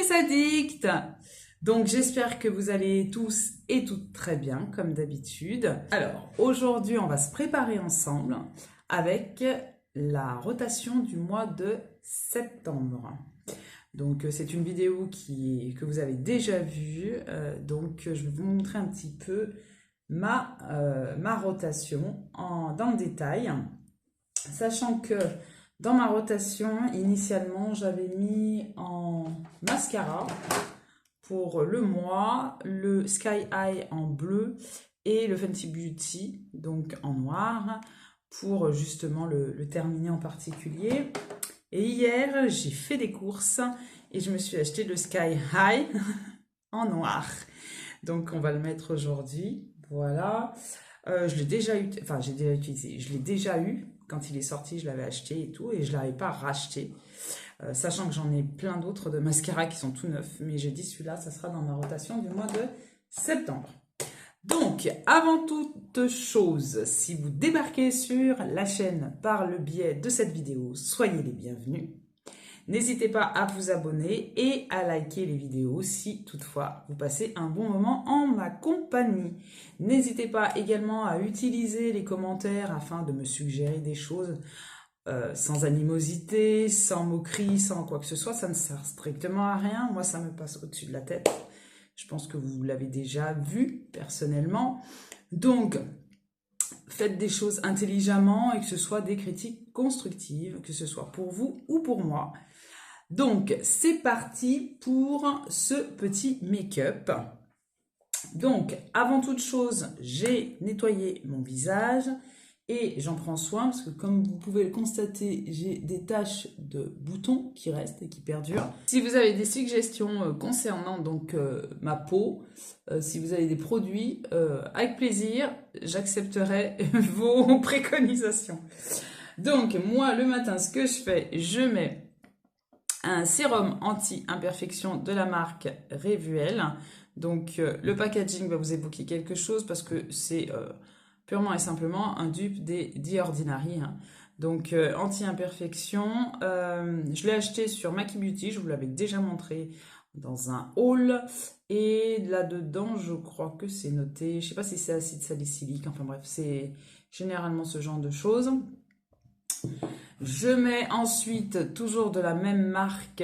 les addicts! Donc j'espère que vous allez tous et toutes très bien, comme d'habitude. Alors aujourd'hui, on va se préparer ensemble avec la rotation du mois de septembre. Donc c'est une vidéo que vous avez déjà vue, donc je vais vous montrer un petit peu ma rotation dans le détail, sachant que dans ma rotation, initialement, j'avais mis en mascara pour le mois, le Sky High en bleu et le Fenty Beauty, donc en noir, pour justement le terminer en particulier. Et hier, j'ai fait des courses et je me suis acheté le Sky High en noir. Donc, on va le mettre aujourd'hui. Voilà. Je l'ai déjà eu, enfin, j'ai déjà utilisé. Je l'ai déjà eu. Quand il est sorti, je l'avais acheté et tout. Et je ne l'avais pas racheté. Sachant que j'en ai plein d'autres de mascara qui sont tout neufs. Mais j'ai dit celui-là, ça sera dans ma rotation du mois de septembre. Donc, avant toute chose, si vous débarquez sur la chaîne par le biais de cette vidéo, soyez les bienvenus. N'hésitez pas à vous abonner et à liker les vidéos si toutefois vous passez un bon moment en ma compagnie. N'hésitez pas également à utiliser les commentaires afin de me suggérer des choses sans animosité, sans moquerie, sans quoi que ce soit. Ça ne sert strictement à rien. Moi, ça me passe au-dessus de la tête. Je pense que vous l'avez déjà vu personnellement. Donc, faites des choses intelligemment et que ce soit des critiques constructives, que ce soit pour vous ou pour moi. Donc, c'est parti pour ce petit make-up. Donc, avant toute chose, j'ai nettoyé mon visage et j'en prends soin parce que comme vous pouvez le constater, j'ai des taches de boutons qui restent et qui perdurent. Si vous avez des suggestions concernant donc ma peau, si vous avez des produits, avec plaisir, j'accepterai vos préconisations. Donc, moi, le matin, ce que je fais, je mets un sérum anti-imperfection de la marque Revuel. Donc le packaging va vous évoquer quelque chose parce que c'est purement et simplement un dupe des The Ordinary. Donc anti-imperfection, je l'ai acheté sur Maki Beauty, je vous l'avais déjà montré dans un haul. Et là-dedans, je crois que c'est noté, je sais pas si c'est acide salicylique, enfin bref, c'est généralement ce genre de choses. Je mets ensuite, toujours de la même marque,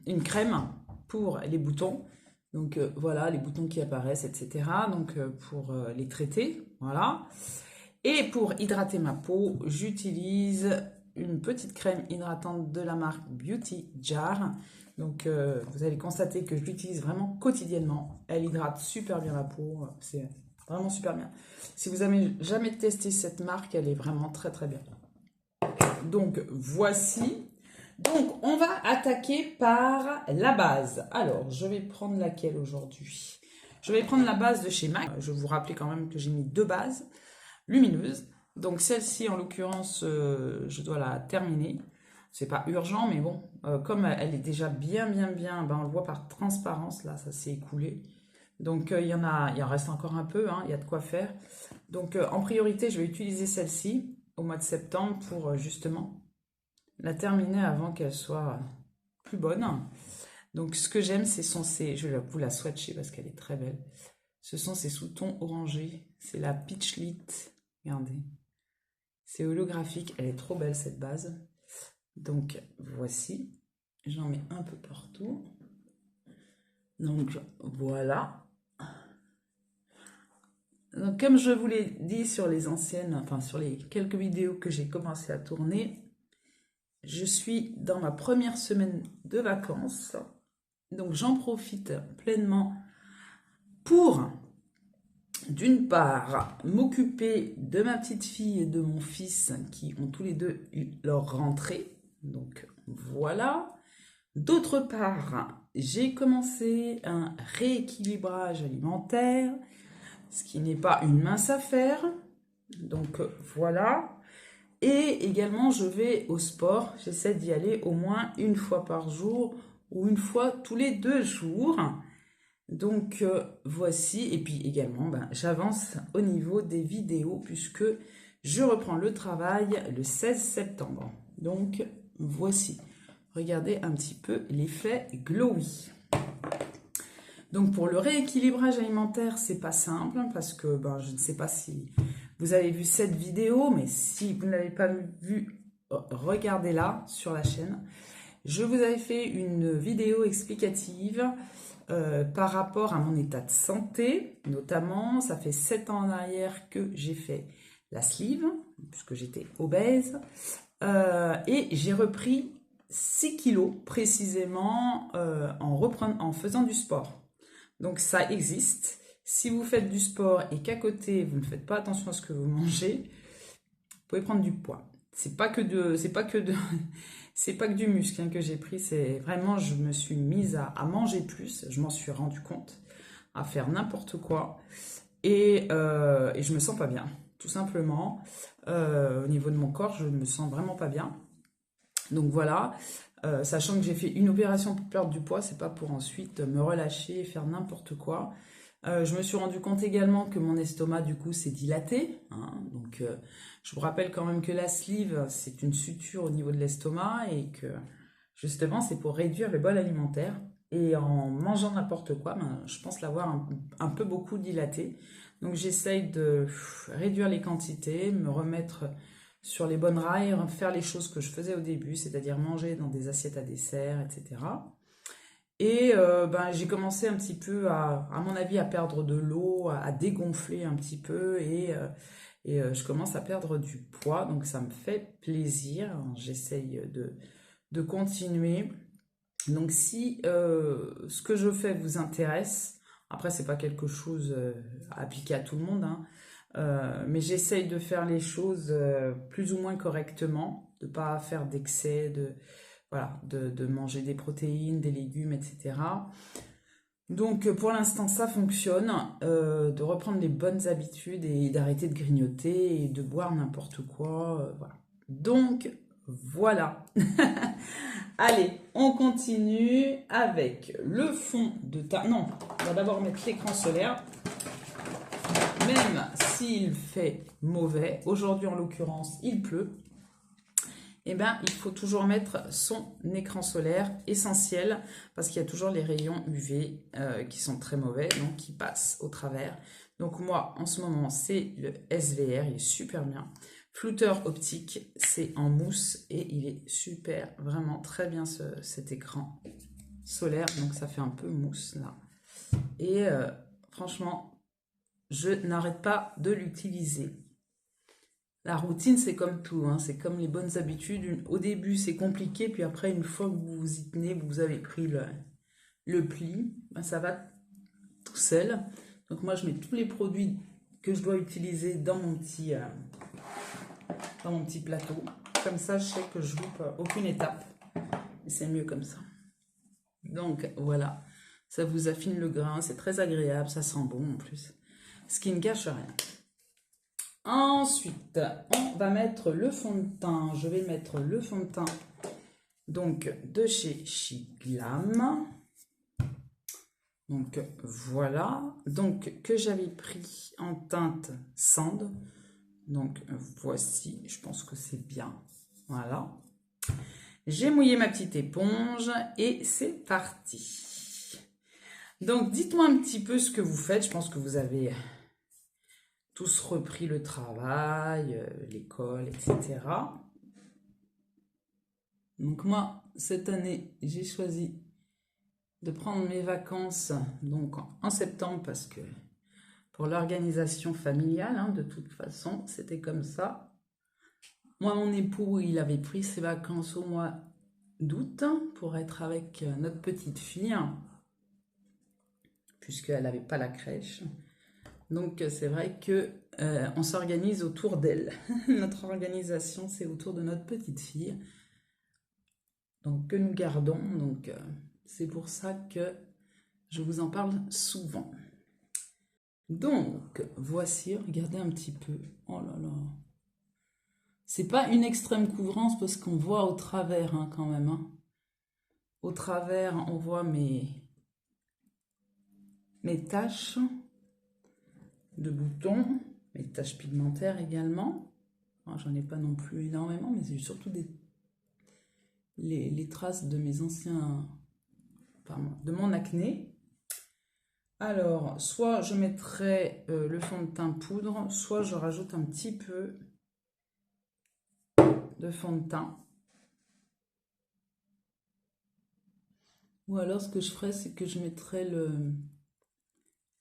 une crème pour les boutons. Donc voilà, les boutons qui apparaissent, etc. Donc pour les traiter, voilà. Et pour hydrater ma peau, j'utilise une petite crème hydratante de la marque Beauty Jar. Donc vous allez constater que je l'utilise vraiment quotidiennement. Elle hydrate super bien la peau, c'est vraiment super bien. Si vous n'avez jamais testé cette marque, elle est vraiment très très bien. Donc voici. Donc on va attaquer par la base. Alors je vais prendre laquelle aujourd'hui? Je vais prendre la base de chez MAC. Je vais vous rappeler quand même que j'ai mis deux bases lumineuses. Donc celle-ci en l'occurrence, je dois la terminer. C'est pas urgent, mais bon, comme elle est déjà bien, ben, on le voit par transparence, là, ça s'est écoulé. Donc il en reste encore un peu, hein, il y a de quoi faire. Donc en priorité, je vais utiliser celle-ci au mois de septembre pour justement la terminer avant qu'elle soit plus bonne. Donc ce que j'aime, je vais vous la swatcher parce qu'elle est très belle. Ce sont ces sous-tons orangés, c'est la Peach Lit, regardez. C'est holographique, elle est trop belle cette base. Donc voici, j'en mets un peu partout. Donc voilà. Donc, comme je vous l'ai dit sur les sur les quelques vidéos que j'ai commencé à tourner, je suis dans ma première semaine de vacances. Donc j'en profite pleinement pour, d'une part, m'occuper de ma petite fille et de mon fils qui ont tous les deux eu leur rentrée. Donc voilà. D'autre part, j'ai commencé un rééquilibrage alimentaire, ce qui n'est pas une mince affaire. Donc voilà. Et également, je vais au sport. J'essaie d'y aller au moins une fois par jour ou une fois tous les 2 jours. Donc voici. Et puis également, j'avance au niveau des vidéos puisque je reprends le travail le 16 septembre. Donc voici. regardez un petit peu l'effet glowy. Donc pour le rééquilibrage alimentaire, c'est pas simple parce que je ne sais pas si vous avez vu cette vidéo, mais si vous ne l'avez pas vue, regardez-la sur la chaîne. Je vous avais fait une vidéo explicative par rapport à mon état de santé, notamment ça fait 7 ans en arrière que j'ai fait la sleeve, puisque j'étais obèse, et j'ai repris 6 kilos précisément en faisant du sport. Donc ça existe. Si vous faites du sport et qu'à côté vous ne faites pas attention à ce que vous mangez, vous pouvez prendre du poids. C'est pas que du muscle que j'ai pris. C'est vraiment, je me suis mise à manger plus. Je m'en suis rendu compte, à faire n'importe quoi et je me sens pas bien, tout simplement. Au niveau de mon corps, je me sens vraiment pas bien. Donc voilà. Sachant que j'ai fait une opération pour perdre du poids, c'est pas pour ensuite me relâcher et faire n'importe quoi. Je me suis rendu compte également que mon estomac du coup s'est dilaté, hein. Donc je vous rappelle quand même que la sleeve c'est une suture au niveau de l'estomac et que justement c'est pour réduire le bol alimentaire. Et en mangeant n'importe quoi, je pense l'avoir un peu beaucoup dilaté. Donc j'essaye de réduire les quantités, me remettre sur les bonnes rails, faire les choses que je faisais au début, c'est-à-dire manger dans des assiettes à dessert, etc. Et j'ai commencé un petit peu, à mon avis, à perdre de l'eau, à dégonfler un petit peu, et je commence à perdre du poids, donc ça me fait plaisir. J'essaye de continuer. Donc si ce que je fais vous intéresse, après c'est pas quelque chose à appliquer à tout le monde, hein, mais j'essaye de faire les choses plus ou moins correctement, de pas faire d'excès, de manger des protéines, des légumes, etc. Donc pour l'instant ça fonctionne, de reprendre les bonnes habitudes et d'arrêter de grignoter et de boire n'importe quoi, voilà. Donc voilà. Allez, on continue avec le fond de teint. Non, on va d'abord mettre l'écran solaire. Même s'il fait mauvais, aujourd'hui en l'occurrence il pleut, eh ben, il faut toujours mettre son écran solaire essentiel parce qu'il y a toujours les rayons UV qui sont très mauvais, donc qui passent au travers. Donc moi, en ce moment, c'est le SVR, il est super bien. Flouteur optique, c'est en mousse et il est super, vraiment très bien cet écran solaire. Donc ça fait un peu mousse là. Et franchement, je n'arrête pas de l'utiliser. La routine, c'est comme tout, hein, c'est comme les bonnes habitudes. Au début, c'est compliqué, puis après, une fois que vous vous y tenez, vous avez pris le pli, ça va tout seul. Donc moi, je mets tous les produits que je dois utiliser dans mon petit plateau. Comme ça, je sais que je loupe aucune étape. Et c'est mieux comme ça. Donc voilà, ça vous affine le grain, c'est très agréable, ça sent bon en plus. Ce qui ne gâche rien. Ensuite, on va mettre le fond de teint. Je vais mettre le fond de teint donc de chez Shiglam. Donc voilà, donc que j'avais pris en teinte sand. Donc voici, je pense que c'est bien. Voilà. J'ai mouillé ma petite éponge et c'est parti. Donc dites-moi un petit peu ce que vous faites. Je pense que vous avez tous repris le travail, l'école, etc. Donc moi, cette année, j'ai choisi de prendre mes vacances donc en septembre parce que pour l'organisation familiale, hein, de toute façon, c'était comme ça. Moi, mon époux, il avait pris ses vacances au mois d'août pour être avec notre petite fille, puisqu'elle n'avait pas la crèche. Donc c'est vrai que on s'organise autour d'elle. Notre organisation, c'est autour de notre petite fille. Donc que nous gardons. Donc c'est pour ça que je vous en parle souvent. Donc voici, regardez un petit peu. Oh là là. C'est pas une extrême couvrance parce qu'on voit au travers hein, quand même. Hein. Au travers, on voit mes taches de boutons, mes taches pigmentaires également. J'en ai pas non plus énormément, mais c'est surtout les traces de mes anciens, pardon, de mon acné. Alors, soit je mettrai le fond de teint poudre, soit je rajoute un petit peu de fond de teint. Ou alors, ce que je ferai, c'est que je mettrai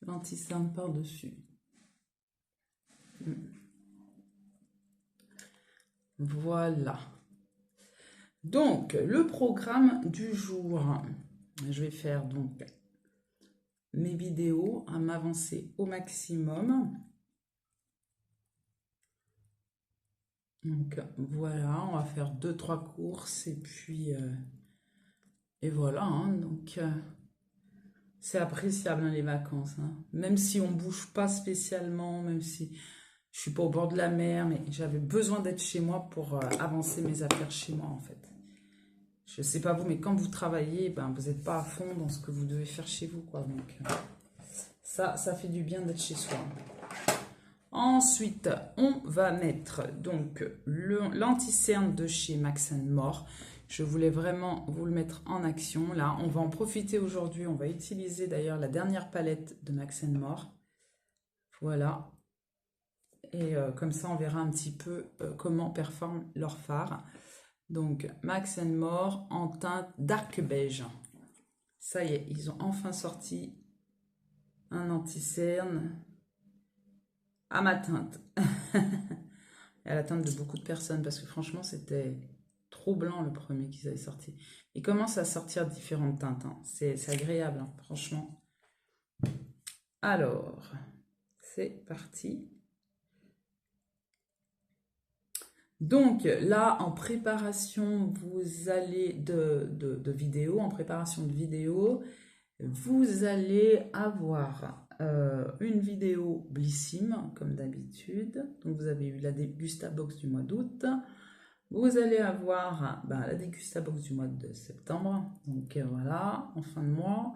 l'anti-cerne par-dessus. Voilà. Donc, le programme du jour. Je vais faire donc mes vidéos à m'avancer au maximum. Donc, voilà, on va faire 2-3 courses et puis... et voilà, hein, donc... c'est appréciable hein, les vacances, hein. Même si on bouge pas spécialement, même si je suis pas au bord de la mer, mais j'avais besoin d'être chez moi pour avancer mes affaires chez moi en fait. Je sais pas vous, mais quand vous travaillez, ben, vous n'êtes pas à fond dans ce que vous devez faire chez vous, quoi. Donc ça fait du bien d'être chez soi. Ensuite, on va mettre donc l'anti-cerne de chez Max More. Je voulais vraiment vous le mettre en action. Là, on va en profiter aujourd'hui. On va utiliser d'ailleurs la dernière palette de Max More. Voilà. Et comme ça, on verra un petit peu comment performe leur fard. Donc, Max More en teinte dark beige. Ça y est, ils ont enfin sorti un anti-cerne à ma teinte. Et à la teinte de beaucoup de personnes. Parce que franchement, c'était... trop blanc le premier qu'ils avaient sorti. Ils commencent à sortir différentes teintes. Hein. C'est agréable, hein, franchement. Alors, c'est parti. Donc là, en préparation, vous allez de vidéo, en préparation de vidéo, vous allez avoir une vidéo Blissim, comme d'habitude. Donc vous avez eu la Dégustabox du mois d'août. Vous allez avoir la Dégustabox du mois de septembre. Donc voilà, en fin de mois.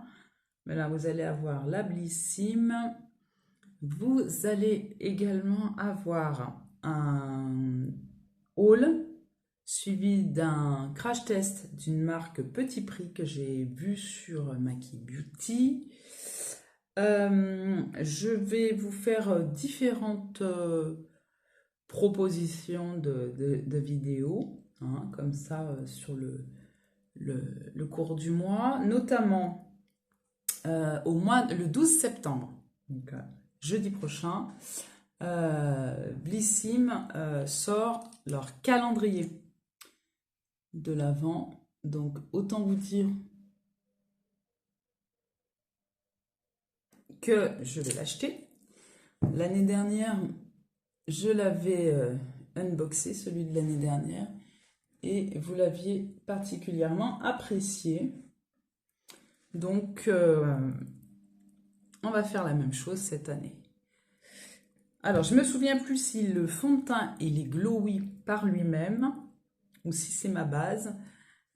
Mais là, vous allez avoir la Blissim. Vous allez également avoir un haul suivi d'un crash test d'une marque Petit Prix que j'ai vu sur Maki Beauty. Je vais vous faire différentes propositions de vidéos, hein, comme ça sur le cours du mois, notamment le 12 septembre, donc jeudi prochain, Blissim sort leur calendrier de l'Avent. Donc autant vous dire que je vais l'acheter. L'année dernière, je l'avais unboxé, celui de l'année dernière, et vous l'aviez particulièrement apprécié. Donc, on va faire la même chose cette année. Alors, je me souviens plus si le fond de teint il est glowy par lui-même ou si c'est ma base,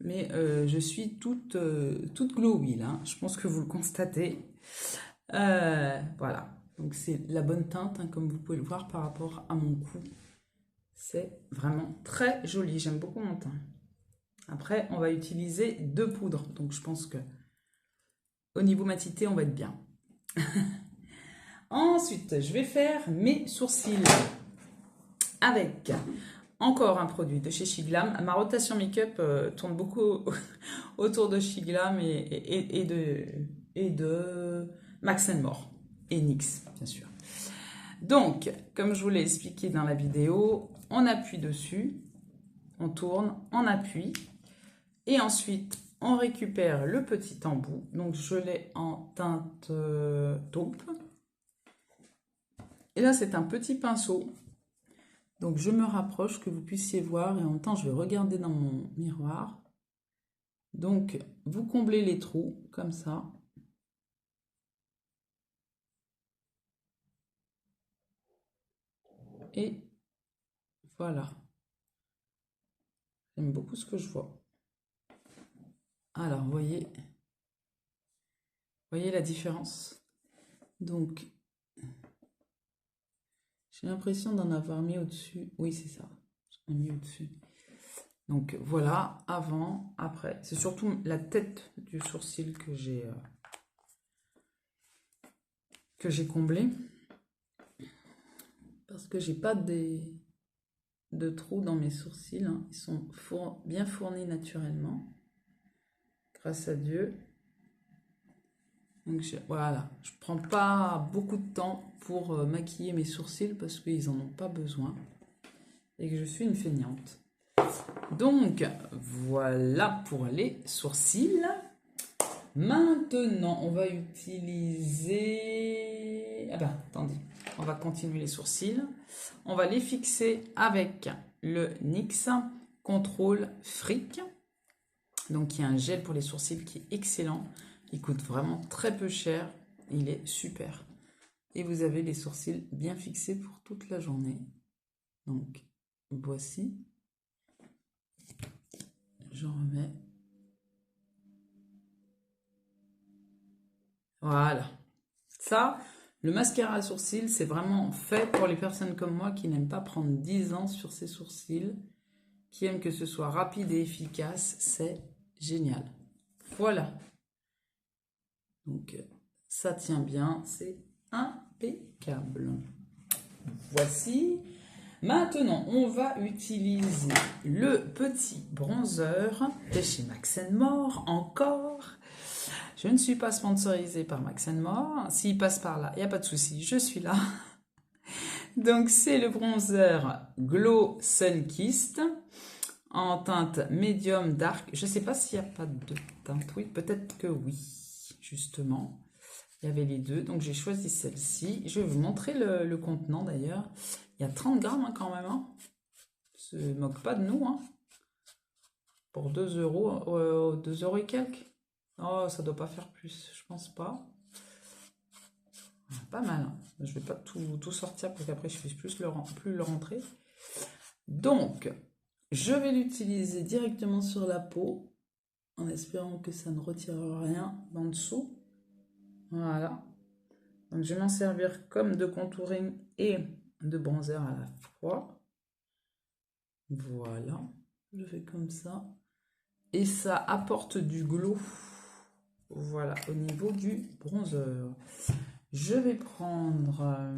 mais je suis toute glowy là. Je pense que vous le constatez. Voilà. Donc, c'est la bonne teinte, hein, comme vous pouvez le voir par rapport à mon cou. C'est vraiment très joli. J'aime beaucoup mon teint. Après, on va utiliser 2 poudres. Donc, je pense que au niveau matité, on va être bien. Ensuite, je vais faire mes sourcils avec encore un produit de chez Shiglam. Ma rotation make-up tourne beaucoup autour de Shiglam et de Max More et NYX, bien sûr. Donc, comme je vous l'ai expliqué dans la vidéo, on appuie dessus, on tourne, on appuie et ensuite on récupère le petit embout. Donc, je l'ai en teinte taupe. Et là, c'est un petit pinceau. Donc, je me rapproche que vous puissiez voir et en même temps, je vais regarder dans mon miroir. Donc, vous comblez les trous comme ça. Et voilà. J'aime beaucoup ce que je vois. Alors, voyez la différence? Donc, j'ai l'impression d'en avoir mis au-dessus. Oui, c'est ça. J'en ai mis au-dessus. Donc voilà, avant, après. C'est surtout la tête du sourcil que j'ai comblé. Parce que j'ai pas de trous dans mes sourcils, hein. Ils sont bien fournis naturellement. Grâce à Dieu. Donc voilà, je prends pas beaucoup de temps pour maquiller mes sourcils parce qu'ils en ont pas besoin. Et que je suis une feignante. Donc, voilà pour les sourcils. Maintenant, on va utiliser... Ah ben, attendez, on va continuer les sourcils. On va les fixer avec le NYX Control Fric. Donc, il y a un gel pour les sourcils qui est excellent. Il coûte vraiment très peu cher. Il est super. Et vous avez les sourcils bien fixés pour toute la journée. Donc, voici. J'en remets. Voilà. Ça, le mascara à sourcils, c'est vraiment fait pour les personnes comme moi qui n'aiment pas prendre 10 ans sur ses sourcils, qui aiment que ce soit rapide et efficace. C'est génial. Voilà. Donc, ça tient bien. C'est impeccable. Voici. Maintenant, on va utiliser le petit bronzer de chez Max More encore. Je ne suis pas sponsorisée par Max More. S'il passe par là, il n'y a pas de souci, je suis là. Donc, c'est le bronzer Glow Sunkissed en teinte médium dark. Je ne sais pas s'il n'y a pas de teinte. Oui, peut-être que oui, justement. Il y avait les deux, donc j'ai choisi celle-ci. Je vais vous montrer le contenant d'ailleurs. Il y a 30 grammes hein, quand même. Hein. Ne se moque pas de nous. Hein. Pour 2 euros, 2 euros et quelques. Oh, ça doit pas faire plus, je pense pas. Pas mal. Hein. Je vais pas tout sortir pour qu'après je puisse plus le rentrer. Donc, je vais l'utiliser directement sur la peau en espérant que ça ne retire rien en dessous. Voilà. Donc, je vais m'en servir comme de contouring et de bronzer à la fois. Voilà. Je fais comme ça. Et ça apporte du glow. Voilà, au niveau du bronzer. Je vais prendre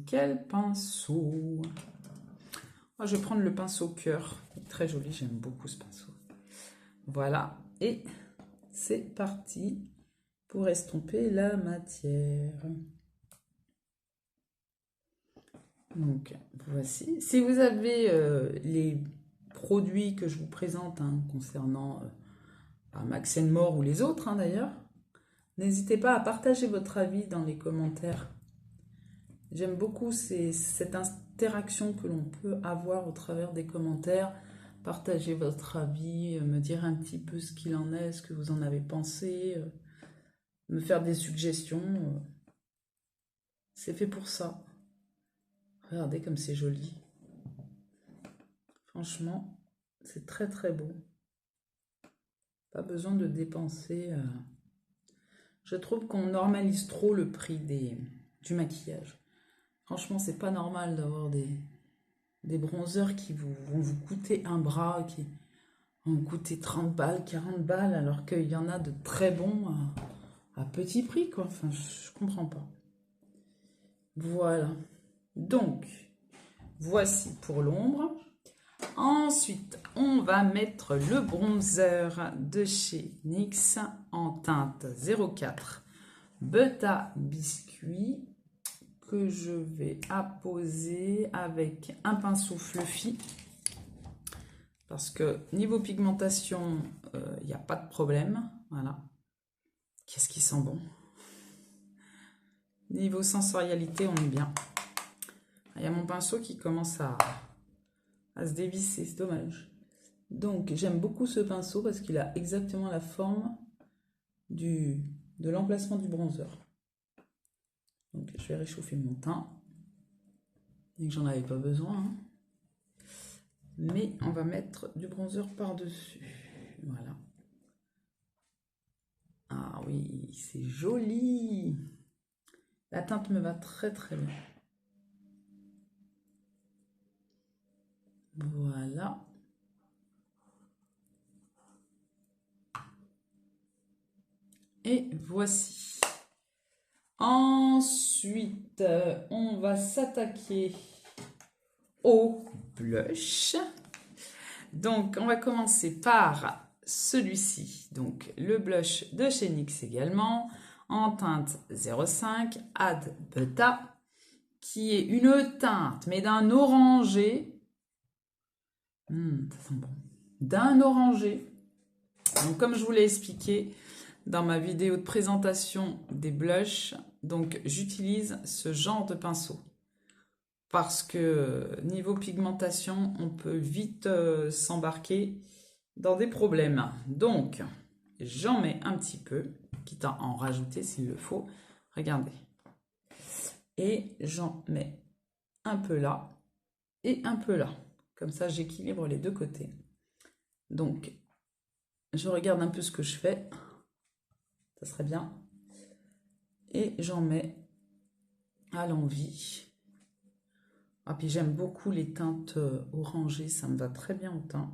quel pinceau? Oh, je vais prendre le pinceau cœur. Très joli, j'aime beaucoup ce pinceau. Voilà, et c'est parti pour estomper la matière. Donc, voici. Si vous avez les produits que je vous présente hein, concernant Max More ou les autres hein, d'ailleurs, n'hésitez pas à partager votre avis dans les commentaires. J'aime beaucoup cette interaction que l'on peut avoir au travers des commentaires. Partagez votre avis, me dire un petit peu ce qu'il en est, ce que vous en avez pensé, me faire des suggestions. C'est fait pour ça. Regardez comme c'est joli. Franchement, c'est très très beau. Pas besoin de dépenser. Je trouve qu'on normalise trop le prix du maquillage. Franchement, c'est pas normal d'avoir des bronzers qui vont vous coûter un bras, qui vont vous coûter 30 balles, 40 balles, alors qu'il y en a de très bons à petit prix, quoi. Enfin, je comprends pas. Voilà. Donc, voici pour l'ombre. Ensuite, on va mettre le bronzer de chez NYX en teinte 04 Butter Biscuit que je vais apposer avec un pinceau fluffy parce que niveau pigmentation, il n'y a pas de problème. Voilà. Qu'est-ce qui sent bon. Niveau sensorialité, on est bien. Il y a mon pinceau qui commence à se dévisser, c'est dommage. Donc, j'aime beaucoup ce pinceau parce qu'il a exactement la forme de l'emplacement du bronzer. Donc, je vais réchauffer mon teint. Et que j'en avais pas besoin. Hein. Mais on va mettre du bronzer par-dessus. Voilà. Ah oui, c'est joli. La teinte me va très très bien. Voilà. Et voici. Ensuite, on va s'attaquer au blush. Donc, on va commencer par celui-ci. Donc, le blush de chez NYX également, en teinte 05 Ad Beta, qui est une teinte, mais d'un orangé. Ça sent bon. D'un orangé. Donc, comme je vous l'ai expliqué dans ma vidéo de présentation des blushs, donc j'utilise ce genre de pinceau. Parce que niveau pigmentation, on peut vite s'embarquer dans des problèmes. Donc, j'en mets un petit peu, quitte à en rajouter s'il le faut. Regardez. Et j'en mets un peu là et un peu là. Comme ça, j'équilibre les deux côtés. Donc, je regarde un peu ce que je fais. Ça serait bien. Et j'en mets à l'envie. Ah, puis j'aime beaucoup les teintes orangées, ça me va très bien au teint.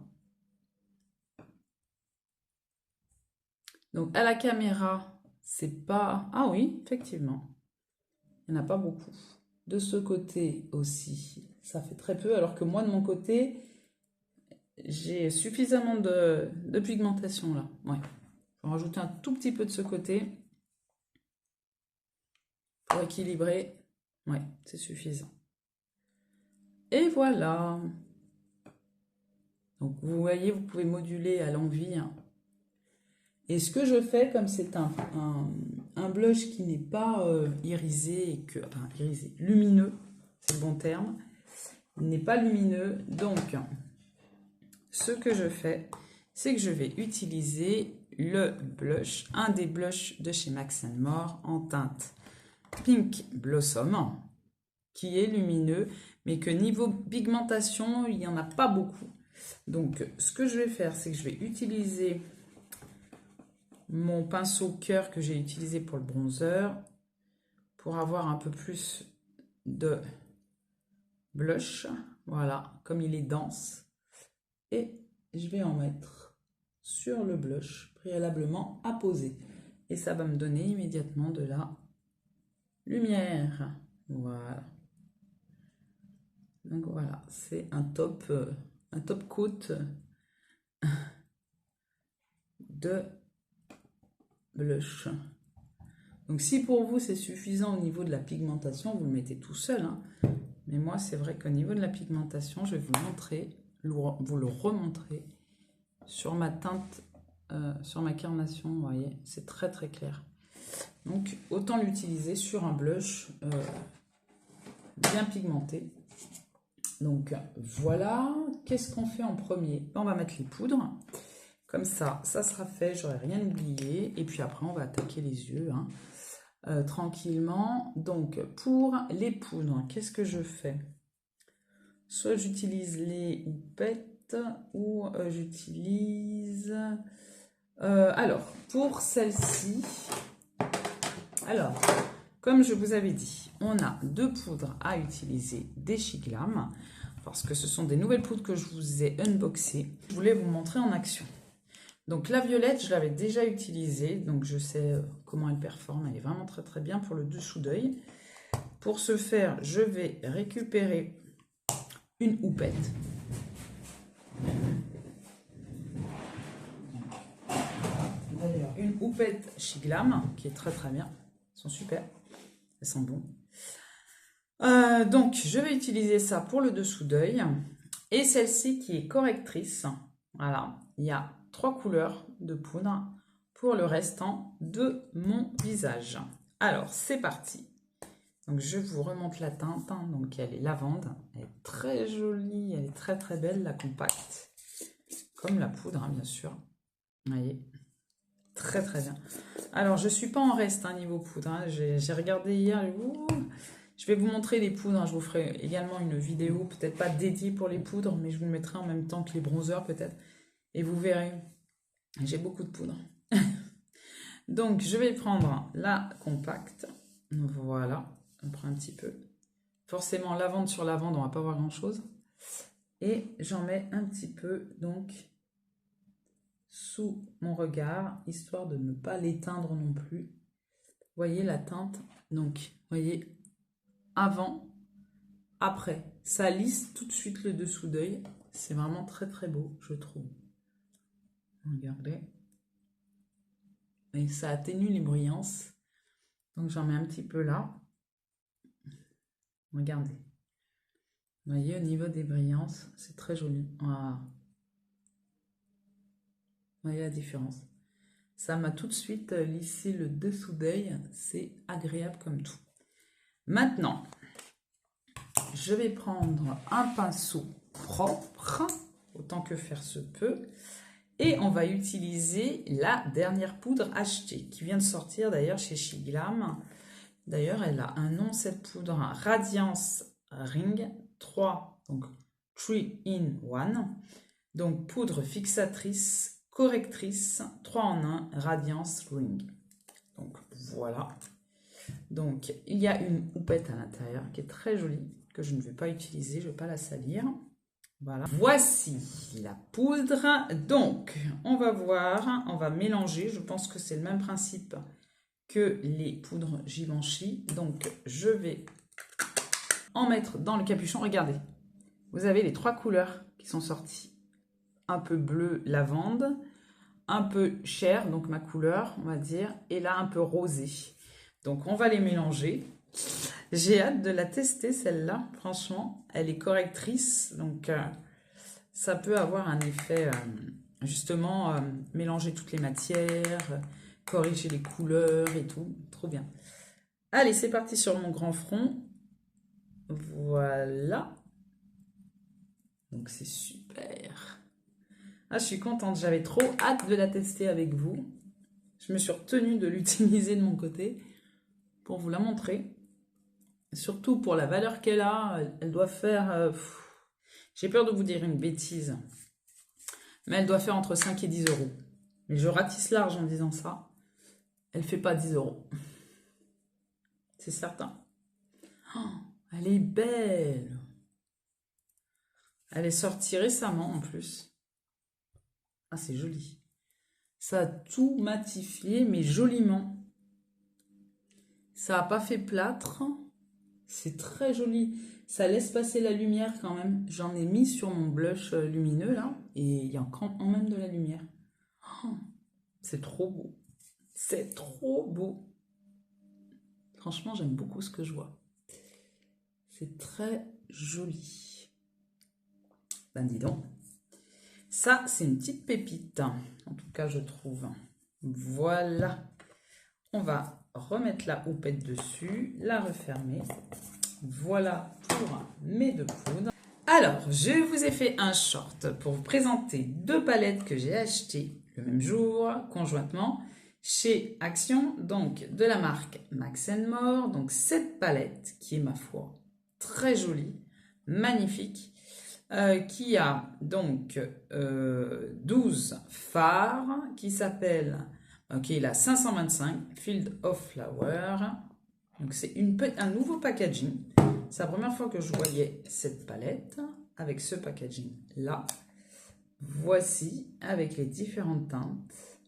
Donc à la caméra, c'est pas... Ah oui, effectivement, il n'y en a pas beaucoup. De ce côté aussi, ça fait très peu, alors que moi de mon côté, j'ai suffisamment de pigmentation là. Ouais. Je vais rajouter un tout petit peu de ce côté pour équilibrer. Ouais, c'est suffisant. Et voilà. Donc vous voyez, vous pouvez moduler à l'envie. Hein. Et ce que je fais, comme c'est un blush qui n'est pas irisé, enfin irisé, lumineux, c'est le bon terme, il n'est pas lumineux, donc ce que je fais, c'est que je vais utiliser le blush, un des blushs de chez Max More en teinte Pink Blossom, qui est lumineux, mais que niveau pigmentation, il n'y en a pas beaucoup. Donc ce que je vais faire, c'est que je vais utiliser mon pinceau cœur que j'ai utilisé pour le bronzer pour avoir un peu plus de blush. Voilà, comme il est dense. Et je vais en mettre sur le blush préalablement apposé. Et ça va me donner immédiatement de la lumière. Voilà. Donc voilà, c'est un top coat de blush. Donc si pour vous c'est suffisant au niveau de la pigmentation, vous le mettez tout seul. Hein. Mais moi c'est vrai qu'au niveau de la pigmentation, je vais vous montrer, vous le remontrer sur ma teinte, sur ma carnation. Vous voyez, c'est très très clair. Donc autant l'utiliser sur un blush bien pigmenté. Donc voilà, qu'est-ce qu'on fait en premier? On va mettre les poudres. Comme ça sera fait, j'aurai rien oublié. Et puis après, on va attaquer les yeux tranquillement. Donc, pour les poudres, qu'est-ce que je fais? Soit j'utilise les houppettes ou j'utilise... alors, pour celle-ci, comme je vous avais dit, on a deux poudres à utiliser des Shiglam parce que ce sont des nouvelles poudres que je vous ai unboxées. Je voulais vous montrer en action. Donc la violette, je l'avais déjà utilisée, donc je sais comment elle performe, elle est vraiment très très bien pour le dessous d'œil. Pour ce faire, je vais récupérer une houppette. D'ailleurs, une houppette Shiglam, qui est très très bien, elles sont super, elles sont bonnes. Donc je vais utiliser ça pour le dessous d'œil, et celle-ci qui est correctrice, voilà, il y a 3 couleurs de poudre pour le restant de mon visage. Alors, c'est parti. Donc, je vous remonte la teinte. Hein. Donc, elle est lavande. Elle est très jolie. Elle est très, très belle, la compacte. Comme la poudre, hein, bien sûr. Vous voyez. Très, très bien. Alors, je ne suis pas en reste hein, niveau poudre. Hein. J'ai regardé hier. Je vais vous montrer les poudres. Hein. Je vous ferai également une vidéo, peut-être pas dédiée pour les poudres, mais je vous le mettrai en même temps que les bronzers, peut-être. Et vous verrez, j'ai beaucoup de poudre. Donc, je vais prendre la compacte. Voilà, on prend un petit peu. Forcément, lavande sur lavande, on va pas voir grand-chose. Et j'en mets un petit peu, donc, sous mon regard, histoire de ne pas l'éteindre non plus. Vous voyez la teinte? Donc, vous voyez, avant, après. Ça lisse tout de suite le dessous d'œil. C'est vraiment très très beau, je trouve. Regardez. Et ça atténue les bruyances. Donc, j'en mets un petit peu là. Regardez. Vous voyez, au niveau des brillances, c'est très joli. Voilà. Vous voyez la différence. Ça m'a tout de suite lissé le dessous d'œil. C'est agréable comme tout. Maintenant, je vais prendre un pinceau propre, autant que faire se peut. Et on va utiliser la dernière poudre achetée, qui vient de sortir d'ailleurs chez Shiglam. D'ailleurs, elle a un nom, cette poudre, Radiance Ring 3, donc 3 in 1. Donc, poudre fixatrice, correctrice, 3 en 1, Radiance Ring. Donc, voilà. Donc, il y a une houppette à l'intérieur qui est très jolie, que je ne vais pas utiliser, je ne vais pas la salir. Voilà. Voici la poudre. Donc, on va voir, on va mélanger. Je pense que c'est le même principe que les poudres Givenchy. Donc, je vais en mettre dans le capuchon. Regardez, vous avez les 3 couleurs qui sont sorties. Un peu bleu lavande, un peu chair, donc ma couleur, on va dire, et là un peu rosé. Donc, on va les mélanger. J'ai hâte de la tester, celle-là. Franchement, elle est correctrice. Donc, ça peut avoir un effet, justement, mélanger toutes les matières, corriger les couleurs et tout. Trop bien. Allez, c'est parti sur mon grand front. Voilà. Donc, c'est super. Ah, je suis contente. J'avais trop hâte de la tester avec vous. Je me suis retenue de l'utiliser de mon côté pour vous la montrer. Surtout pour la valeur qu'elle a, elle doit faire... j'ai peur de vous dire une bêtise. Mais elle doit faire entre 5 et 10 euros. Mais je ratisse large en disant ça. Elle ne fait pas 10 euros. C'est certain. Oh, elle est belle. Elle est sortie récemment en plus. Ah, c'est joli. Ça a tout matifié, mais joliment. Ça n'a pas fait plâtre. C'est très joli. Ça laisse passer la lumière quand même. J'en ai mis sur mon blush lumineux là. Et il y a quand même de la lumière. Oh, c'est trop beau. C'est trop beau. Franchement, j'aime beaucoup ce que je vois. C'est très joli. Ben dis donc. Ça, c'est une petite pépite. En tout cas, je trouve. Voilà. On va remettre la houppette dessus, la refermer. Voilà pour mes 2 poudres. Alors, je vous ai fait un short pour vous présenter 2 palettes que j'ai achetées le même jour, conjointement, chez Action, donc de la marque Max More. Donc, cette palette qui est, ma foi, très jolie, magnifique, qui a donc 12 fards, qui s'appelle, qui est la 525 Field of Flower. Donc, c'est un nouveau packaging. C'est la première fois que je voyais cette palette avec ce packaging-là. Voici, avec les différentes teintes.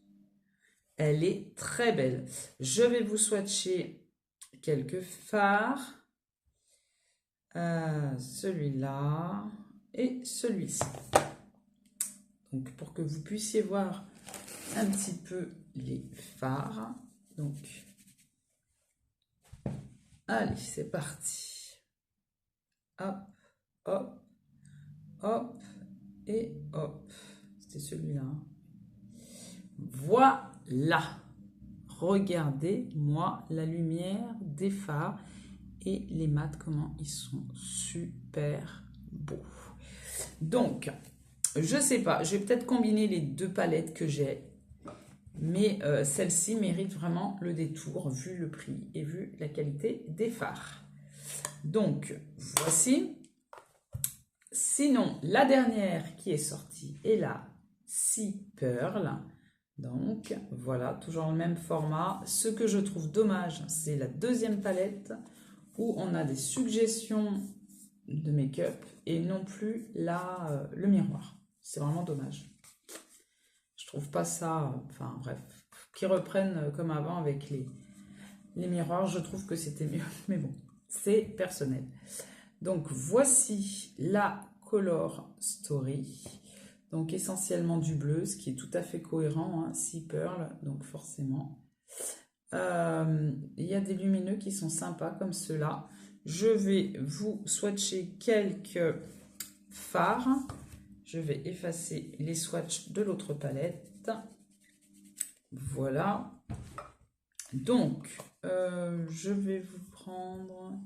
Elle est très belle. Je vais vous swatcher quelques fards. Celui-là et celui-ci. Donc, pour que vous puissiez voir un petit peu les fards. Donc, allez, c'est parti. Hop, hop, hop et hop. C'était celui-là. Voilà. Regardez-moi la lumière des fards et les mats, comment ils sont super beaux. Donc, je sais pas, je vais peut-être combiner les 2 palettes que j'ai. Mais celle-ci mérite vraiment le détour, vu le prix et vu la qualité des fards. Donc, voici. Sinon, la dernière qui est sortie est la Sea Pearl. Donc, voilà, toujours le même format. Ce que je trouve dommage, c'est la 2e palette où on a des suggestions de make-up et non plus le miroir. C'est vraiment dommage. Je trouve pas ça, enfin bref, qu'ils reprennent comme avant avec les miroirs, je trouve que c'était mieux, mais bon, c'est personnel. Donc voici la Color Story, donc essentiellement du bleu, ce qui est tout à fait cohérent, hein, Sea Pearl, donc forcément. Il y a des lumineux qui sont sympas comme ceux-là. Je vais vous swatcher quelques fards. Je vais effacer les swatchs de l'autre palette. Voilà. Donc, je vais vous prendre...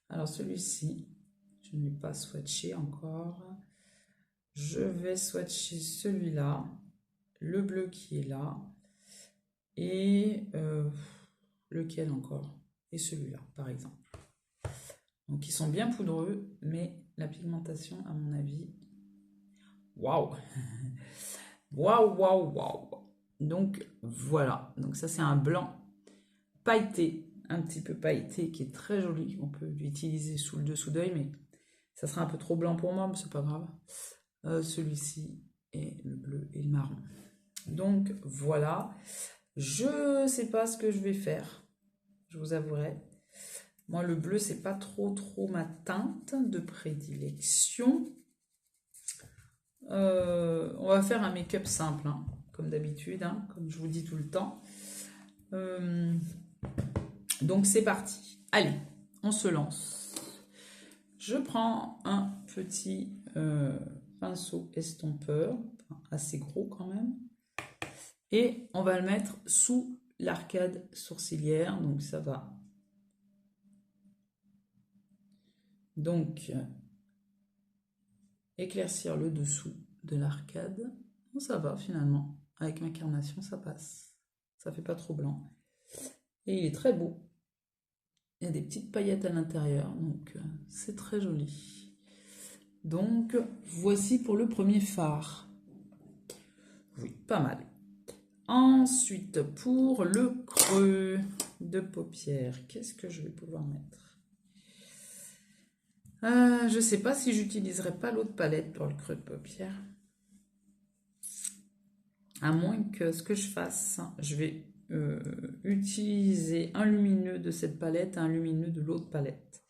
Alors celui-ci, je ne l'ai pas swatché encore. Je vais swatcher celui-là, le bleu qui est là, et lequel encore? Et celui-là, par exemple. Donc ils sont bien poudreux, mais la pigmentation, à mon avis, waouh! Waouh, waouh, waouh! Donc voilà, donc ça c'est un blanc pailleté, un petit peu pailleté, qui est très joli. On peut l'utiliser sous le dessous d'œil, mais ça sera un peu trop blanc pour moi, mais c'est pas grave. Celui-ci est le bleu et le marron. Donc voilà, je sais pas ce que je vais faire, je vous avouerai. Moi, le bleu, c'est pas trop ma teinte de prédilection. On va faire un make-up simple, hein, comme d'habitude, hein, comme je vous dis tout le temps. Donc c'est parti. Allez, on se lance. Je prends un petit pinceau estompeur, assez gros quand même, et on va le mettre sous l'arcade sourcilière, donc ça va. Donc, éclaircir le dessous de l'arcade. Bon, ça va finalement. Avec ma carnation, ça passe. Ça fait pas trop blanc. Et il est très beau. Il y a des petites paillettes à l'intérieur, donc c'est très joli. Donc, voici pour le premier fard. Oui, pas mal. Ensuite, pour le creux de paupière, qu'est-ce que je vais pouvoir mettre? Je sais pas si j'utiliserai pas l'autre palette pour le creux de paupière. À moins que ce que je fasse, je vais utiliser un lumineux de cette palette et un lumineux de l'autre palette.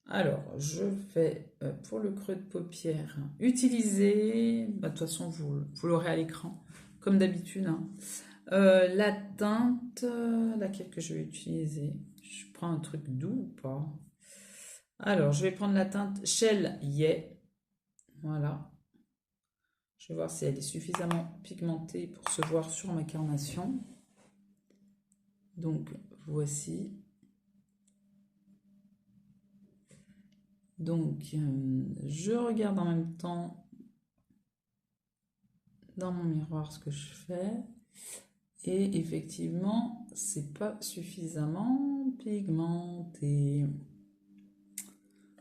Alors, je vais, pour le creux de paupière, utiliser, de toute façon, vous l'aurez à l'écran, comme d'habitude, hein. La teinte, laquelle que je vais utiliser? Je prends un truc doux ou pas? Alors, je vais prendre la teinte Shell Yeah. Voilà. Je vais voir si elle est suffisamment pigmentée pour se voir sur ma carnation. Donc, voici. Donc, je regarde en même temps dans mon miroir ce que je fais. Et effectivement, c'est pas suffisamment pigmenté.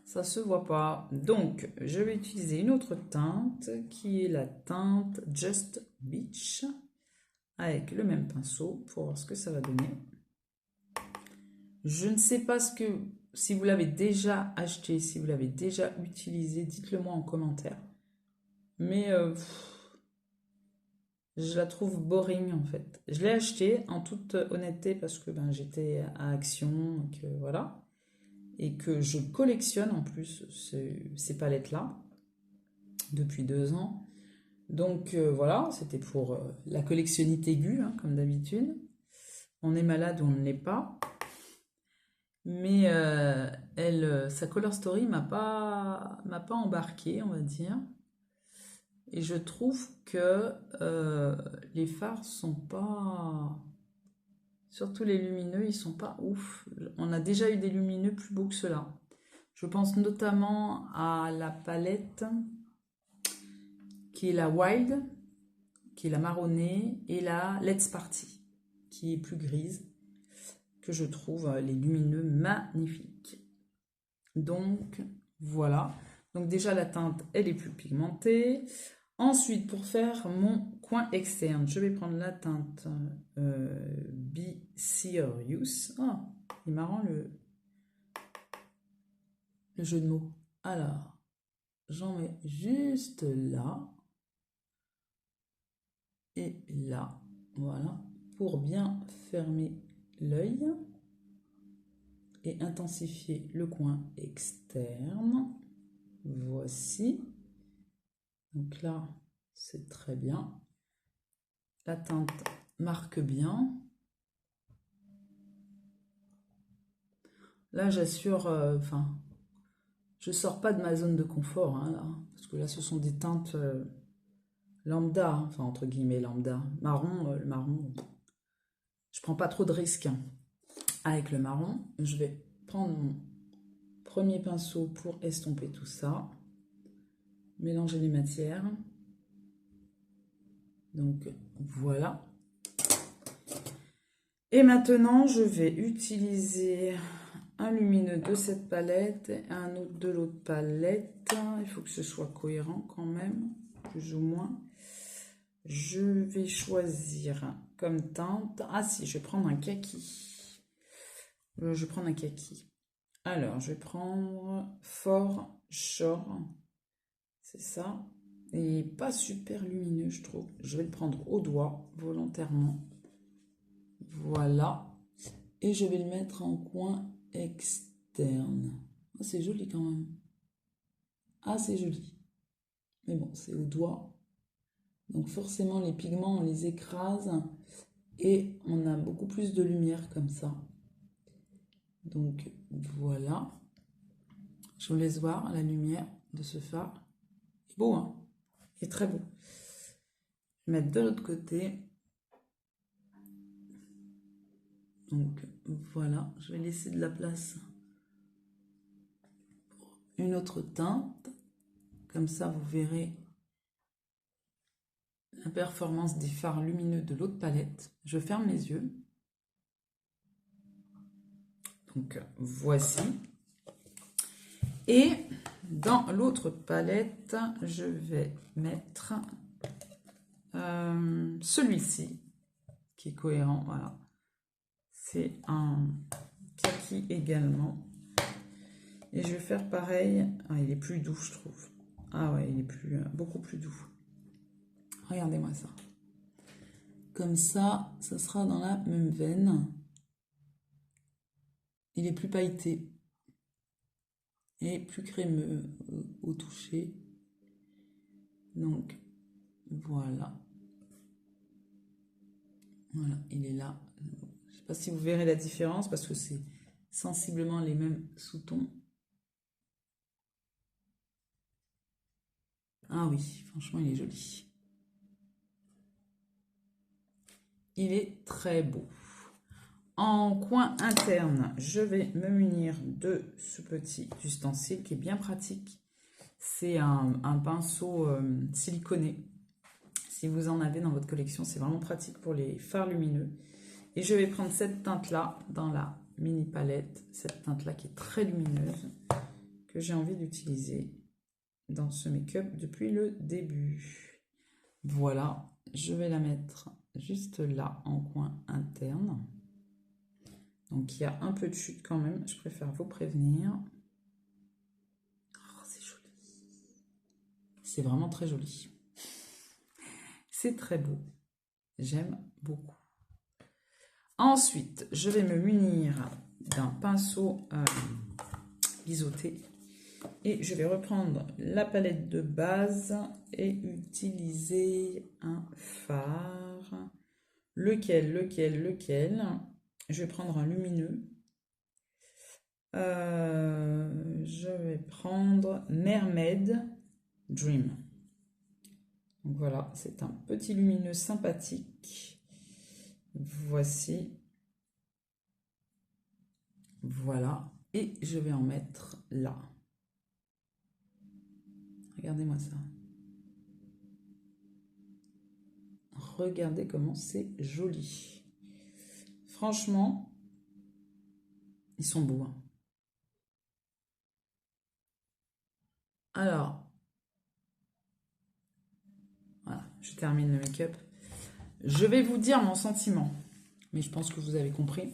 Ça se voit pas. Donc, je vais utiliser une autre teinte qui est la teinte Just Beach avec le même pinceau pour voir ce que ça va donner. Je ne sais pas si vous l'avez déjà acheté, si vous l'avez déjà utilisé, dites-le moi en commentaire. Mais je la trouve boring en fait. Je l'ai acheté en toute honnêteté parce que j'étais à Action, que voilà. Et que je collectionne en plus ces palettes-là depuis 2 ans. Donc voilà, c'était pour la collectionnite aiguë, hein, comme d'habitude. On est malade ou on ne l'est pas. Mais sa Color Story m'a pas embarqué, on va dire. Et je trouve que les fards sont pas... Surtout les lumineux, ils sont pas ouf. On a déjà eu des lumineux plus beaux que ceux-là. Je pense notamment à la palette qui est la Wild, qui est la marronnée, et la Let's Party, qui est plus grise, que je trouve les lumineux magnifiques. Donc, voilà. Donc déjà, la teinte, elle est plus pigmentée. Ensuite, pour faire mon coin externe, je vais prendre la teinte Be Serious. Oh, il est marrant le jeu de mots. Alors, 'j'en mets juste là. et là. Voilà, pour bien fermer l'œil et intensifier le coin externe. Voici. Donc là, c'est très bien. La teinte marque bien. Là, j'assure, je sors pas de ma zone de confort, hein, là, parce que là, ce sont des teintes lambda, hein, enfin entre guillemets lambda. Marron, le marron, je prends pas trop de risques hein. Avec le marron. Je vais prendre mon premier pinceau pour estomper tout ça, mélanger les matières. Donc voilà. Et maintenant, je vais utiliser un lumineux de cette palette et un autre de l'autre palette. Il faut que ce soit cohérent quand même, plus ou moins. Je vais choisir comme teinte... Ah si, je vais prendre un kaki. Je vais prendre un kaki. Alors, je vais prendre Fort Shore. C'est ça. Et pas super lumineux, je trouve. Je vais le prendre au doigt, volontairement. Voilà. Et je vais le mettre en coin externe. Oh, c'est joli quand même. Ah, c'est joli. Mais bon, c'est au doigt. Donc forcément, les pigments, on les écrase. Et on a beaucoup plus de lumière comme ça. Donc voilà. Je vous laisse voir la lumière de ce phare. Il est beau, hein? Il est très beau. Je vais mettre de l'autre côté. Donc voilà, je vais laisser de la place pour une autre teinte. Comme ça, vous verrez la performance des fards lumineux de l'autre palette. Je ferme les yeux. Donc voici. Et dans l'autre palette, je vais mettre celui-ci qui est cohérent. Voilà. C'est un kaki également. Et je vais faire pareil. Ah, il est plus doux, je trouve. Ah ouais, il est beaucoup plus doux. Regardez-moi ça. Comme ça, ça sera dans la même veine. Il est plus pailleté. Et plus crémeux au toucher. Donc, voilà. Voilà, il est là. Je ne sais pas si vous verrez la différence parce que c'est sensiblement les mêmes sous-tons. Ah oui, franchement, il est joli. Il est très beau. En coin interne, je vais me munir de ce petit ustensile qui est bien pratique. C'est un pinceau siliconé. Si vous en avez dans votre collection, c'est vraiment pratique pour les fards lumineux. Et je vais prendre cette teinte-là dans la mini palette. Cette teinte-là qui est très lumineuse, que j'ai envie d'utiliser dans ce make-up depuis le début. Voilà, je vais la mettre juste là en coin interne. Donc il y a un peu de chute quand même, je préfère vous prévenir. Oh, c'est joli. C'est vraiment très joli. C'est très beau. J'aime beaucoup. Ensuite, je vais me munir d'un pinceau biseauté. Et je vais reprendre la palette de base et utiliser un fard. Lequel? Je vais prendre un lumineux. Je vais prendre Mermaid Dream. Donc voilà, c'est un petit lumineux sympathique. Voici. Voilà. Et je vais en mettre là. Regardez-moi ça. Regardez comment c'est joli. Franchement, ils sont beaux. Hein. Alors, voilà, je termine le make-up. Je vais vous dire mon sentiment, mais je pense que vous avez compris.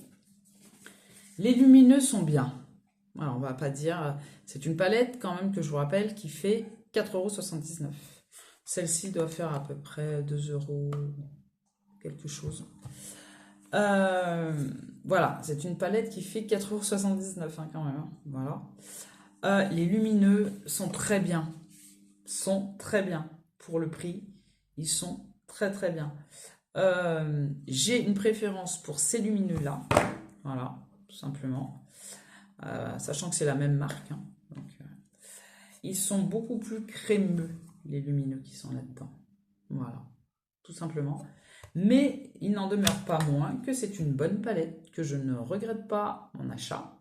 Les lumineux sont bien. Alors, on va pas dire... C'est une palette quand même que je vous rappelle qui fait 4,79 €. Celle-ci doit faire à peu près 2 euros, quelque chose. Voilà, c'est une palette qui fait 4,79 € quand même. Hein, voilà. Les lumineux sont très bien. Sont très bien. Pour le prix, ils sont très très bien. J'ai une préférence pour ces lumineux-là. Voilà, tout simplement. Sachant que c'est la même marque. Hein, donc, ils sont beaucoup plus crémeux, les lumineux qui sont là-dedans. Voilà, tout simplement. Mais il n'en demeure pas moins que c'est une bonne palette, que je ne regrette pas mon achat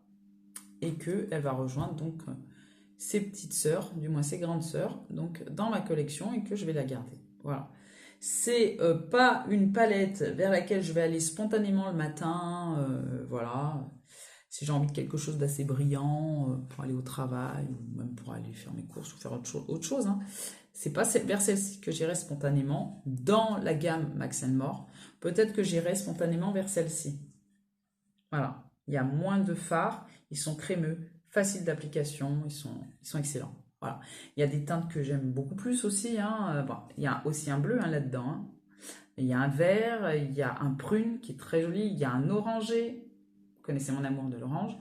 et qu'elle va rejoindre donc ses petites sœurs, du moins ses grandes sœurs, donc dans ma collection et que je vais la garder. Voilà. C'est pas une palette vers laquelle je vais aller spontanément le matin, voilà. Si j'ai envie de quelque chose d'assez brillant pour aller au travail ou même pour aller faire mes courses ou faire autre chose, hein. C'est pas vers celle-ci que j'irai spontanément dans la gamme Max More. Peut-être que j'irai spontanément vers celle-ci. Voilà. Il y a moins de fards, ils sont crémeux, faciles d'application, ils sont excellents. Voilà. Il y a des teintes que j'aime beaucoup plus aussi. Hein. Bon, il y a aussi un bleu hein, là-dedans. Hein. Il y a un vert, il y a un prune qui est très joli, il y a un orangé. Vous connaissez mon amour de l'orange.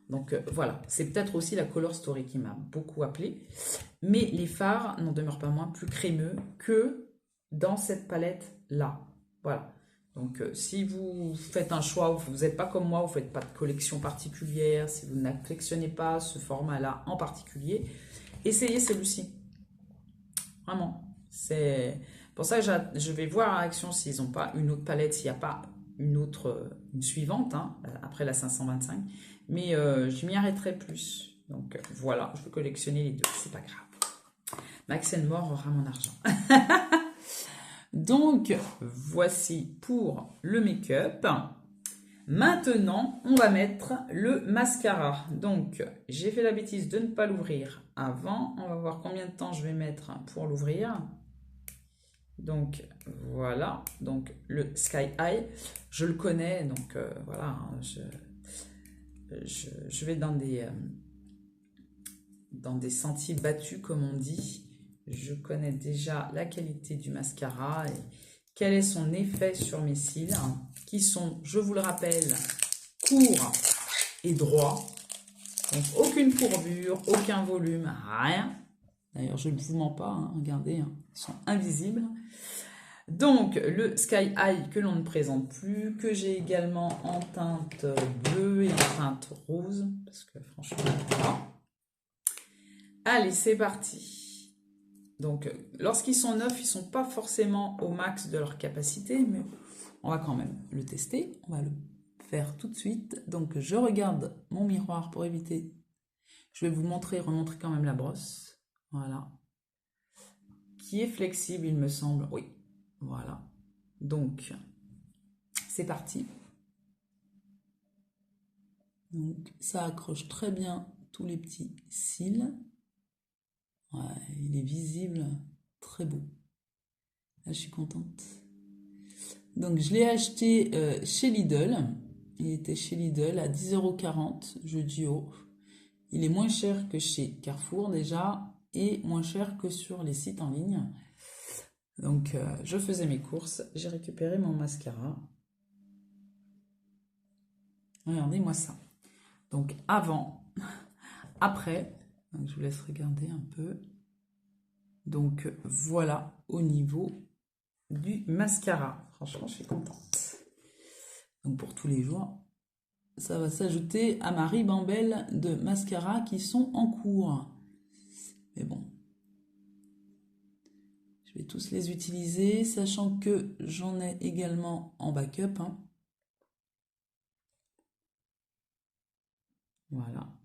Donc voilà, c'est peut-être aussi la Color Story qui m'a beaucoup appelé. Mais les fards n'en demeurent pas moins plus crémeux que dans cette palette-là. Voilà. Donc si vous faites un choix, vous n'êtes pas comme moi, vous ne faites pas de collection particulière, si vous n'affectionnez pas ce format-là en particulier, essayez celui-ci. Vraiment. C'est pour ça que je vais voir à Action s'ils n'ont pas une autre palette, s'il n'y a pas une suivante, hein, après la 525. Mais je m'y arrêterai plus. Donc voilà, je peux collectionner les deux, c'est pas grave. Max More aura mon argent. Donc voici pour le make-up. Maintenant, on va mettre le mascara. Donc j'ai fait la bêtise de ne pas l'ouvrir avant. On va voir combien de temps je vais mettre pour l'ouvrir. Donc voilà, donc le Sky High, je le connais, donc voilà, hein, je vais dans des sentiers battus comme on dit. Je connais déjà la qualité du mascara et quel est son effet sur mes cils, hein, qui sont, je vous le rappelle, courts et droits. Donc aucune courbure, aucun volume, rien. D'ailleurs, je ne vous mens pas, hein, regardez, hein, ils sont invisibles. Donc, le Sky High que l'on ne présente plus, que j'ai également en teinte bleue et en teinte rose, parce que franchement, voilà. Allez, c'est parti. Donc, lorsqu'ils sont neufs, ils ne sont pas forcément au max de leur capacité, mais on va quand même le tester. On va le faire tout de suite. Donc, je regarde mon miroir pour éviter. Je vais vous remontrer quand même la brosse. Voilà. Qui est flexible, il me semble. Oui. Voilà, donc c'est parti. Donc ça accroche très bien tous les petits cils. Ouais, il est visible, très beau. Là, je suis contente. Donc je l'ai acheté chez Lidl. Il était chez Lidl à 10,40 €, je dis oh. Il est moins cher que chez Carrefour déjà et moins cher que sur les sites en ligne. Donc, je faisais mes courses, j'ai récupéré mon mascara. Regardez-moi ça. Donc, avant, après, donc je vous laisse regarder un peu. Donc, voilà au niveau du mascara. Franchement, je suis contente. Donc, pour tous les jours, ça va s'ajouter à ma ribambelle de mascara qui sont en cours. Mais bon. Je vais tous les utiliser, sachant que j'en ai également en backup. Hein. Voilà.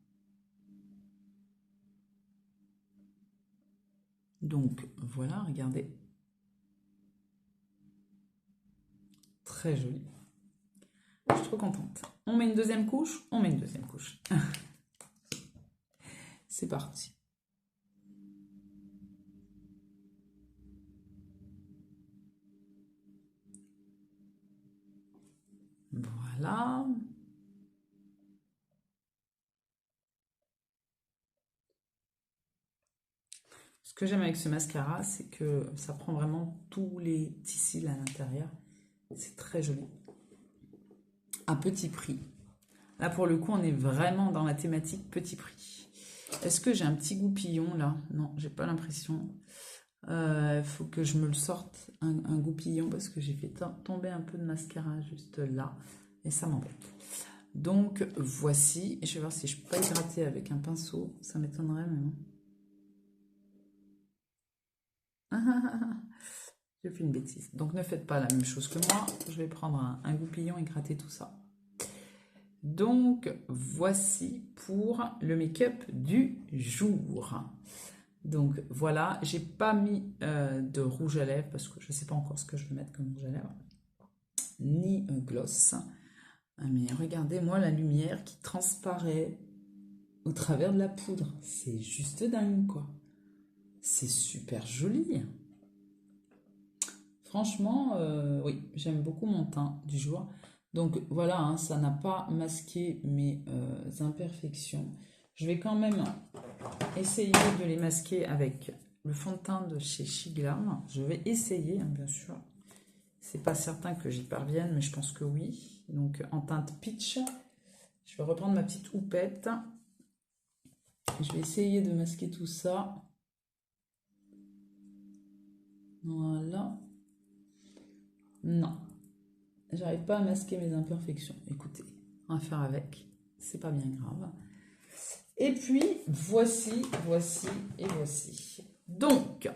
Donc, voilà, regardez. Très joli. Je suis trop contente. On met une deuxième couche? On met une deuxième couche. C'est parti. Voilà. Ce que j'aime avec ce mascara, c'est que ça prend vraiment tous les petits cils à l'intérieur. C'est très joli. À petit prix. Là, pour le coup, on est vraiment dans la thématique petit prix. Est-ce que j'ai un petit goupillon là? Non, j'ai pas l'impression. Faut que je me le sorte, un goupillon, parce que j'ai fait tomber un peu de mascara juste là. Et ça m'embête. Donc, voici. Je vais voir si je peux pas y gratter avec un pinceau. Ça m'étonnerait, mais non. J'ai fait une bêtise. Donc, ne faites pas la même chose que moi. Je vais prendre un goupillon et gratter tout ça. Donc, voici pour le make-up du jour. Donc, voilà. J'ai pas mis de rouge à lèvres parce que je ne sais pas encore ce que je vais mettre comme rouge à lèvres. Ni gloss. Mais regardez-moi la lumière qui transparaît au travers de la poudre. C'est juste dingue, quoi. C'est super joli. Franchement, oui, j'aime beaucoup mon teint du jour. Donc voilà, hein, ça n'a pas masqué mes imperfections. Je vais quand même essayer de les masquer avec le fond de teint de chez Shiglam. Je vais essayer, hein, bien sûr. C'est pas certain que j'y parvienne, mais je pense que oui. Donc en teinte peach, je vais reprendre ma petite houppette. Je vais essayer de masquer tout ça. Voilà. Non, j'arrive pas à masquer mes imperfections. Écoutez, on va faire avec. C'est pas bien grave. Et puis, voici. Donc,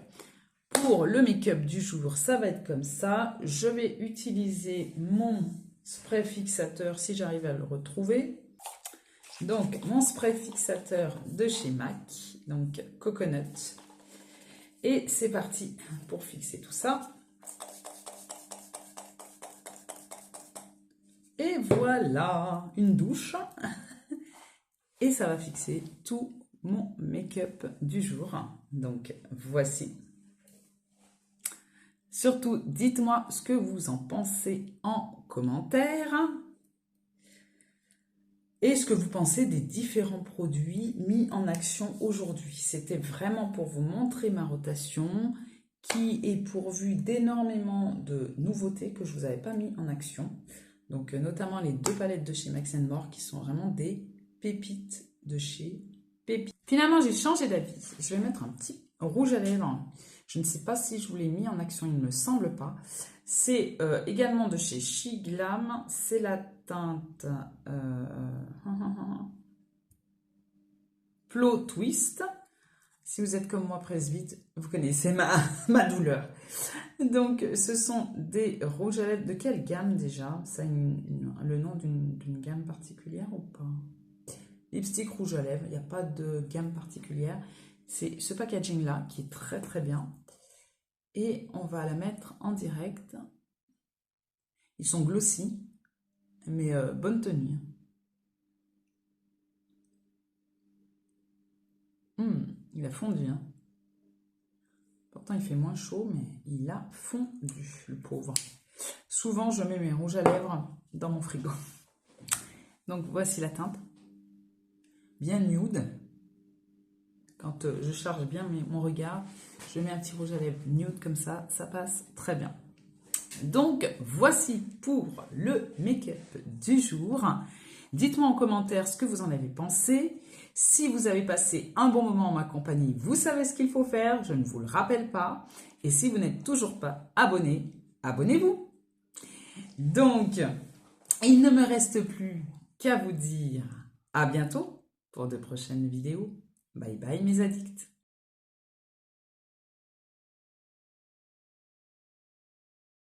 pour le make-up du jour, ça va être comme ça. Je vais utiliser mon spray fixateur si j'arrive à le retrouver. Donc, mon spray fixateur de chez MAC, donc Coconut. Et c'est parti pour fixer tout ça. Et voilà, une douche. Et ça va fixer tout mon make-up du jour. Donc, voici. Surtout, dites-moi ce que vous en pensez en commentaire. Et ce que vous pensez des différents produits mis en action aujourd'hui. C'était vraiment pour vous montrer ma rotation qui est pourvue d'énormément de nouveautés que je ne vous avais pas mis en action. Donc, notamment les 2 palettes de chez Max & More qui sont vraiment des pépites de chez Pépites. Finalement, j'ai changé d'avis. Je vais mettre un petit rouge à lèvres. Je ne sais pas si je vous l'ai mis en action, il ne me semble pas. C'est également de chez Shiglam. C'est la teinte Plot Twist. Si vous êtes comme moi, presbyte, vous connaissez ma douleur. Donc, ce sont des rouges à lèvres. De quelle gamme déjà? Ça a le nom d'une gamme particulière ou pas? Lipstick rouge à lèvres. Il n'y a pas de gamme particulière. C'est ce packaging-là qui est très très bien. Et on va la mettre en direct. Ils sont glossy, mais bonne tenue. Il a fondu, hein. Pourtant, il fait moins chaud, mais il a fondu, le pauvre. Souvent, je mets mes rouges à lèvres dans mon frigo. Donc, voici la teinte. Bien nude. Quand je charge bien mon regard, je mets un petit rouge à lèvres nude comme ça. Ça passe très bien. Donc, voici pour le make-up du jour. Dites-moi en commentaire ce que vous en avez pensé. Si vous avez passé un bon moment en ma compagnie, vous savez ce qu'il faut faire, je ne vous le rappelle pas. Et si vous n'êtes toujours pas abonné, abonnez-vous. Donc, il ne me reste plus qu'à vous dire à bientôt pour de prochaines vidéos. Bye bye mes addicts.